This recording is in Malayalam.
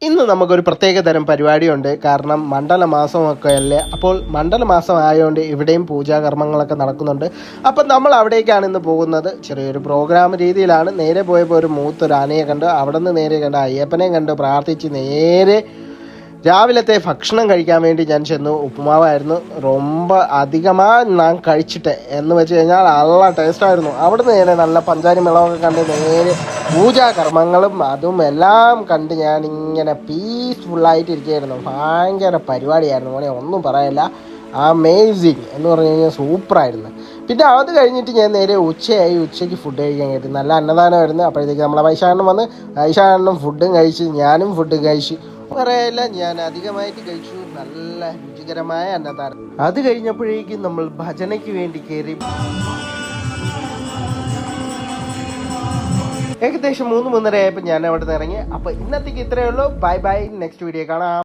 ഇന്ന് നമുക്കൊരു പ്രത്യേക തരം പരിപാടിയുണ്ട്. കാരണം മണ്ഡലമാസമൊക്കെ അല്ലേ, അപ്പോൾ മണ്ഡലമാസം ആയതുകൊണ്ട് ഇവിടെയും പൂജാകർമ്മങ്ങളൊക്കെ നടക്കുന്നുണ്ട്. അപ്പം നമ്മൾ അവിടേക്കാണ് ഇന്ന് പോകുന്നത്. ചെറിയൊരു പ്രോഗ്രാം രീതിയിലാണ്. നേരെ പോയപ്പോൾ ഒരു മൂത്തൊരു ആനയെ കണ്ട്, അവിടെ നിന്ന് നേരെ കണ്ട് അയ്യപ്പനെയും കണ്ട് പ്രാർത്ഥിച്ച് നേരെ രാവിലത്തെ ഭക്ഷണം കഴിക്കാൻ വേണ്ടി ഞാൻ ചെന്നു. ഉപ്പുമാവായിരുന്നു. ரொம்ப അധികമായി ഞാൻ കഴിച്ചിട്ട് എന്ന് വെച്ച് കഴിഞ്ഞാൽ നല്ല ടേസ്റ്റായിരുന്നു. അവിടെ നിന്ന് നേരെ നല്ല പഞ്ചാരി മേളമൊക്കെ കണ്ട് നേരെ പൂജാകർമ്മങ്ങളും അതും എല്ലാം കണ്ട് ഞാനിങ്ങനെ പീസ്ഫുള്ളായിട്ട് ഇരിക്കുകയായിരുന്നു. ഭയങ്കര പരിപാടിയായിരുന്നു മോനെ, ഒന്നും പറയില്ല. അമേസിങ് എന്ന് പറഞ്ഞു കഴിഞ്ഞാൽ സൂപ്പറായിരുന്നു. പിന്നെ അത് കഴിഞ്ഞിട്ട് ഞാൻ നേരെ ഉച്ചയായി. ഉച്ചയ്ക്ക് ഫുഡ് കഴിക്കാൻ കയറ്റി. നല്ല അന്നദാനമായിരുന്നു. അപ്പോഴത്തേക്ക് നമ്മളെ വൈശാഖനും വന്ന് വൈശാഖനും ഫുഡും കഴിച്ച് ഞാനും ഫുഡ് കഴിച്ച് പറയല്ല, ഞാൻ അധികമായിട്ട് കഴിച്ചു. നല്ല രുചികരമായ അന്നദാനം. അത് കഴിഞ്ഞപ്പോഴേക്കും നമ്മൾ ഭജനയ്ക്ക് വേണ്ടി കയറി. ഏകദേശം 3-3:30 ആയപ്പോൾ ഞാൻ അവിടെ നിന്ന് ഇറങ്ങി. അപ്പോൾ ഇന്നത്തേക്ക് ഇത്രയേ ഉള്ളൂ. ബൈ ബൈ, നെക്സ്റ്റ് വീഡിയോ കാണാം.